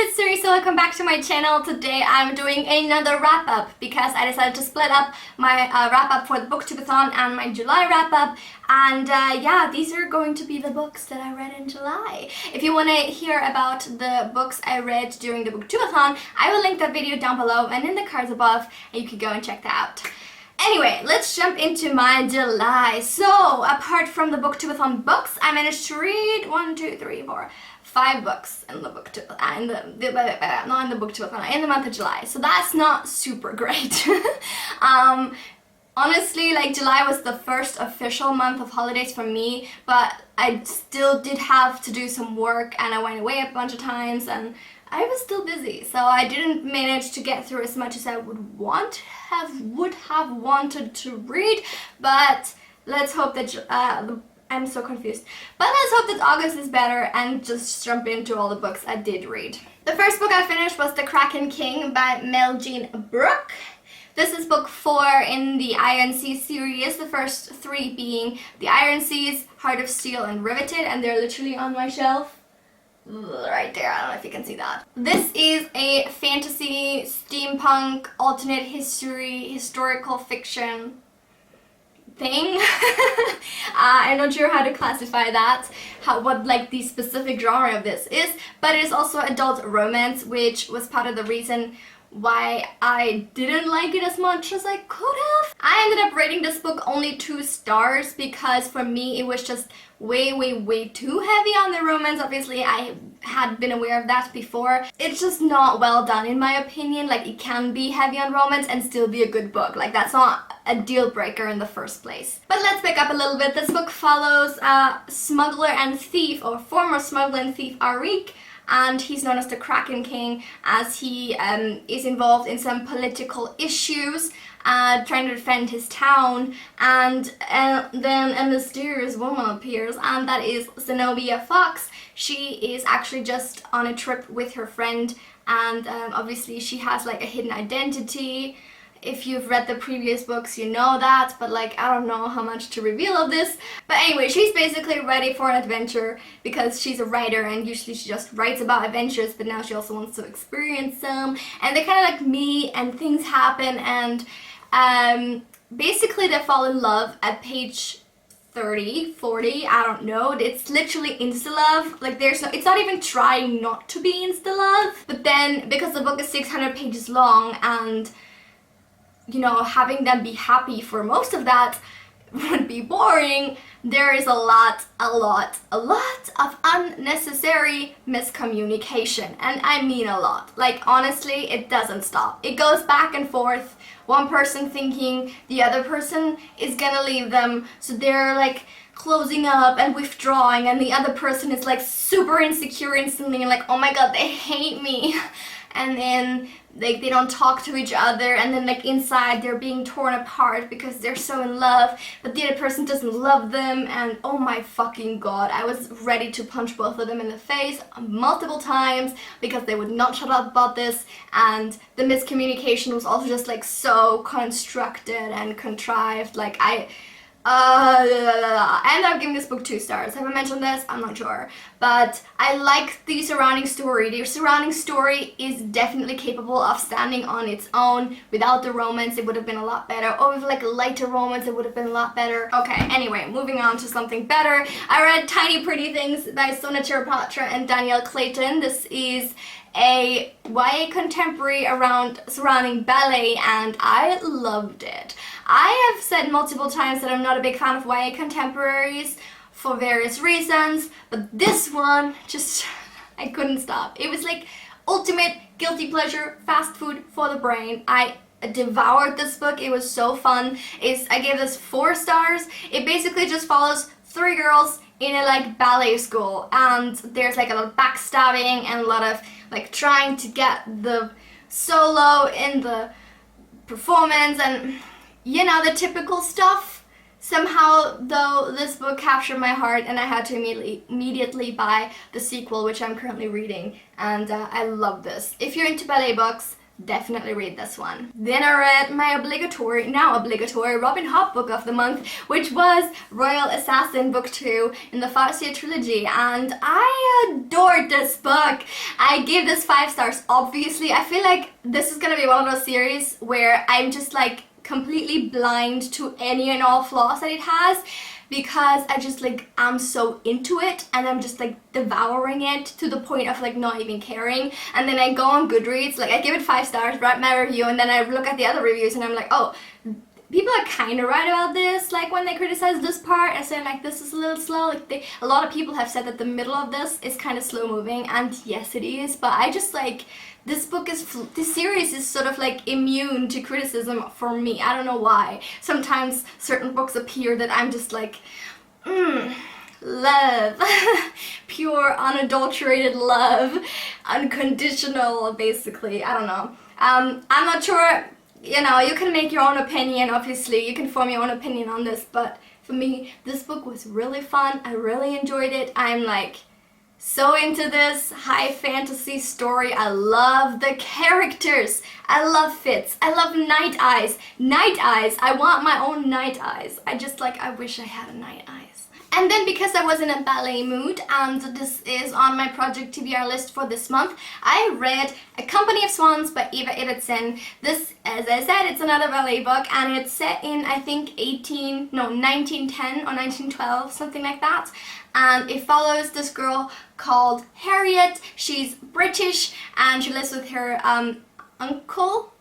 it's Suri, so welcome back to my channel. Today I'm doing another wrap-up because I decided to split up my wrap-up for the Booktubeathon and my July wrap-up. And yeah, these are going to be the books that I read in July. If you want to hear about the books I read during the Booktubeathon, I will link that video down below and in the cards above, and you can go and check that out. Anyway, let's jump into my July. So, apart from the Booktubeathon books, I managed to read 5 books in the Booktubeathon, in the month of July. So that's not super great. Honestly, like, July was the first official month of holidays for me, but I still did have to do some work and I went away a bunch of times and I was still busy, so I didn't manage to get through as much as I would have wanted to read, but let's hope that I'm so confused. But let's hope that August is better and just jump into all the books I did read. The first book I finished was The Kraken King by Mel Jean Brooke. This is book 4 in the Iron Sea series, the first 3 being The Iron Seas, Heart of Steel, and Riveted, and they're literally on my shelf. Right there, I don't know if you can see that. This is a fantasy, steampunk, alternate history, historical fiction thing. I'm not sure how to classify that, what like the specific genre of this is, but it is also adult romance, which was part of the reason why I didn't like it as much as I could have. I ended up rating this book only 2 stars because for me it was just way too heavy on the romance. Obviously I had been aware of that before. It's just not well done in my opinion. Like, it can be heavy on romance and still be a good book. Like, that's not a deal breaker in the first place. But let's back up a little bit. This book follows smuggler and thief, or former smuggler and thief, Arik, and he's known as the Kraken King as he is involved in some political issues, trying to defend his town, and then a mysterious woman appears, and that is Zenobia Fox. She is actually just on a trip with her friend, and obviously she has like a hidden identity. If you've read the previous books, you know that, but like, I don't know how much to reveal of this. But anyway, she's basically ready for an adventure because she's a writer and usually she just writes about adventures, but now she also wants to experience them. And they're kind of like me, and things happen, and basically they fall in love at page 30, 40, I don't know. It's literally insta-love. Like, it's not even trying not to be insta-love. But then, because the book is 600 pages long and, you know, having them be happy for most of that would be boring, there is a lot of unnecessary miscommunication. And I mean a lot. Like, honestly, it doesn't stop. It goes back and forth. One person thinking the other person is gonna leave them, so they're like closing up and withdrawing, and the other person is like super insecure instantly and like, oh my god, they hate me. And then like they don't talk to each other, and then like inside they're being torn apart because they're so in love, but the other person doesn't love them, and oh my fucking god, I was ready to punch both of them in the face multiple times because they would not shut up about this, and the miscommunication was also just like so constructed and contrived. Like, I ended up giving this book 2 stars. Have I mentioned this? I'm not sure. But I like the surrounding story. The surrounding story is definitely capable of standing on its own. Without the romance, it would have been a lot better. Or with like a lighter romance, it would have been a lot better. Okay, anyway, moving on to something better. I read Tiny Pretty Things by Sona Chirapatra and Danielle Clayton. This is a YA contemporary surrounding ballet, and I loved it. I have said multiple times that I'm not a big fan of YA contemporaries for various reasons, but this one, just, I couldn't stop. It was like ultimate guilty pleasure, fast food for the brain. I devoured this book. It was so fun. I gave this 4 stars. It basically just follows 3 girls in a like ballet school, and there's like a lot of backstabbing and a lot of like trying to get the solo in the performance, and you know, the typical stuff. Somehow though, this book captured my heart, and I had to immediately buy the sequel, which I'm currently reading, and I love this. If you're into ballet books, definitely read this one. Then I read my now obligatory Robin Hood book of the month, which was Royal Assassin Book 2 in the Farseer trilogy, and I adored this book. I gave this 5 stars. Obviously, I feel like this is gonna be one of those series where I'm just like completely blind to any and all flaws that it has, because I just like am so into it and I'm just like devouring it to the point of like not even caring. And then I go on Goodreads, like I give it 5 stars, write my review, and then I look at the other reviews and I'm like, oh, people are kind of right about this, like when they criticize this part and say like this is a little slow. Like a lot of people have said that the middle of this is kind of slow moving, and yes it is, but I just like this series is sort of like immune to criticism for me. I don't know why. Sometimes certain books appear that I'm just like, love, pure unadulterated love, unconditional basically. I don't know. I'm not sure, you know, you can make your own opinion, obviously, you can form your own opinion on this, but for me, this book was really fun. I really enjoyed it. I'm like so into this high fantasy story. I love the characters. I love Fitz. I love Night Eyes. Night Eyes. I want my own Night Eyes. I wish I had a Night Eyes. And then because I was in a ballet mood, and this is on my project TBR list for this month, I read A Company of Swans by Eva Ibbotson. This, as I said, it's another ballet book, and it's set in, I think, 1910 or 1912, something like that. And it follows this girl called Harriet. She's British, and she lives with her uncle,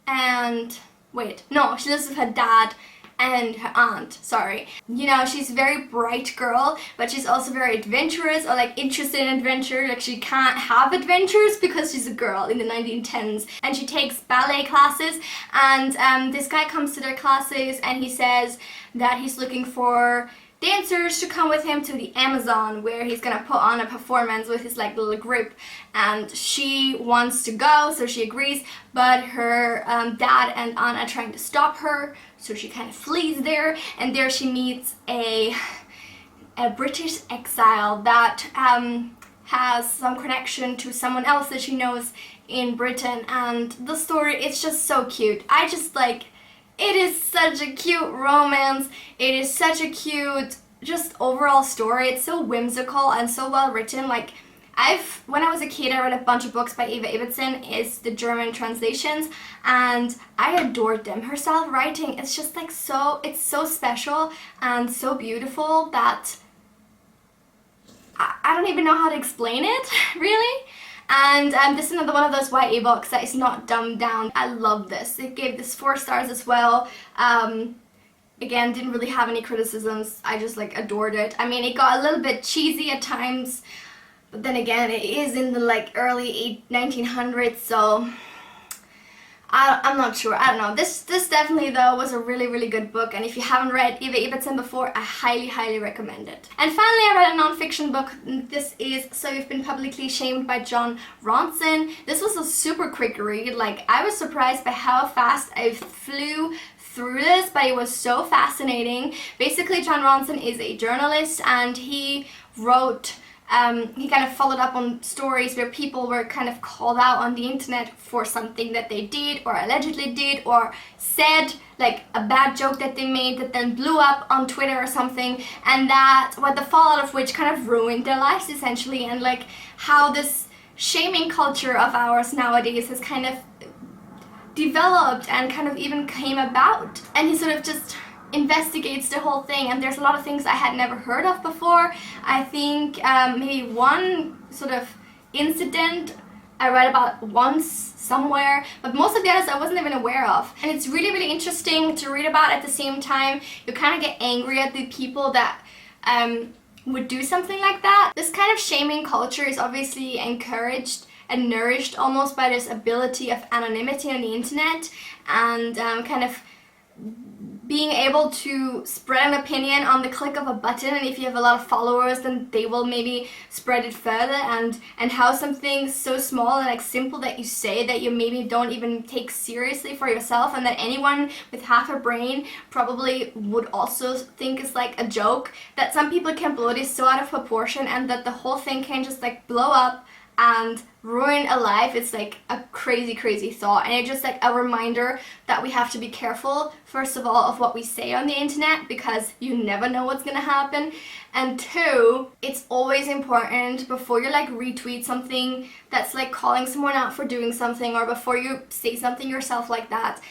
and she lives with her dad and her aunt, sorry. You know, she's a very bright girl, but she's also very adventurous, or like interested in adventure. Like she can't have adventures because she's a girl in the 1910s, and she takes ballet classes, and this guy comes to their classes and he says that he's looking for dancers to come with him to the Amazon, where he's gonna put on a performance with his like little group, and she wants to go, so she agrees, but her dad and aunt are trying to stop her, so she kind of flees there, and there she meets a British exile that has some connection to someone else that she knows in Britain, and the story, it's just so cute. I just like, it is such a cute romance. It is such a cute, just overall story. It's so whimsical and so well written. Like, when I was a kid, I read a bunch of books by Eva Ibbotson. It's the German translations, and I adored them. Her style of writing is just like it's so special and so beautiful that I don't even know how to explain it, really. And this is another one of those YA books that is not dumbed down. I love this. It gave this 4 stars as well. Again, didn't really have any criticisms. I just like adored it. I mean, it got a little bit cheesy at times, but then again, it is in the like early 1900s, so I'm not sure. I don't know. This definitely though was a really, really good book, and if you haven't read Eva Ibbotson before, I highly, highly recommend it. And finally, I read a non-fiction book. This is So You've Been Publicly Shamed by Jon Ronson. This was a super quick read. Like, I was surprised by how fast I flew through this, but it was so fascinating. Basically, Jon Ronson is a journalist, and he wrote he kind of followed up on stories where people were kind of called out on the internet for something that they did or allegedly did or said, like a bad joke that they made that then blew up on Twitter or something, and the fallout of which kind of ruined their lives essentially, and like how this shaming culture of ours nowadays has kind of developed and kind of even came about. And he sort of just investigates the whole thing, and there's a lot of things I had never heard of before. I think maybe one sort of incident I read about once somewhere, but most of the others I wasn't even aware of. And it's really, really interesting to read about. At the same time, you kind of get angry at the people that would do something like that. This kind of shaming culture is obviously encouraged and nourished almost by this ability of anonymity on the internet, and kind of being able to spread an opinion on the click of a button, and if you have a lot of followers then they will maybe spread it further, and how something so small and like simple that you say that you maybe don't even take seriously for yourself, and that anyone with half a brain probably would also think is like a joke, that some people can blow this so out of proportion, and that the whole thing can just like blow up and ruin a life. It's like a crazy thought, and it's just like a reminder that we have to be careful, first of all, of what we say on the internet, because you never know what's gonna happen, and two, it's always important before you like retweet something that's like calling someone out for doing something, or before you say something yourself like that,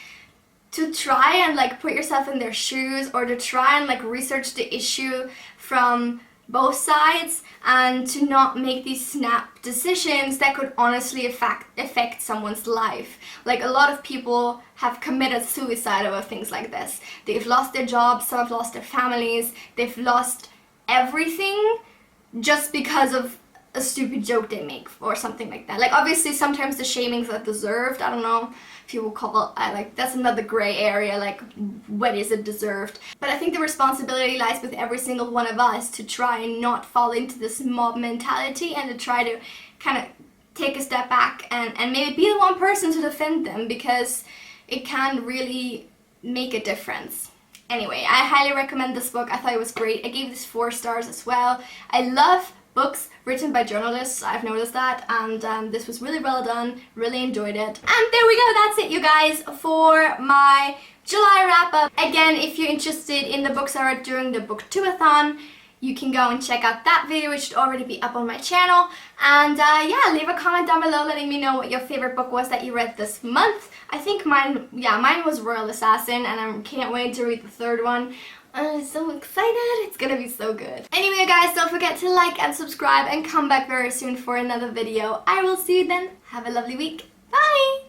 to try and like put yourself in their shoes, or to try and like research the issue from both sides, and to not make these snap decisions that could honestly affect someone's life. Like, a lot of people have committed suicide over things like this. They've lost their jobs, some have lost their families, they've lost everything just because of a stupid joke they make or something like that. Like, obviously sometimes the shamings are deserved. I don't know if you will call it, like, that's another gray area, like, when is it deserved? But I think the responsibility lies with every single one of us to try and not fall into this mob mentality, and to try to kind of take a step back and maybe be the one person to defend them, because it can really make a difference. Anyway, I highly recommend this book. I thought it was great. I gave this 4 stars as well. I love books written by journalists, I've noticed that, and this was really well done, really enjoyed it. And there we go, that's it, you guys, for my July wrap-up. Again, if you're interested in the books I read during the Booktubeathon, you can go and check out that video, which should already be up on my channel. And yeah, leave a comment down below letting me know what your favorite book was that you read this month. I think mine was Royal Assassin, and I can't wait to read the 3rd one. I'm so excited, it's gonna be so good. Anyway guys, don't forget to like and subscribe, and come back very soon for another video. I will see you then. Have a lovely week. Bye!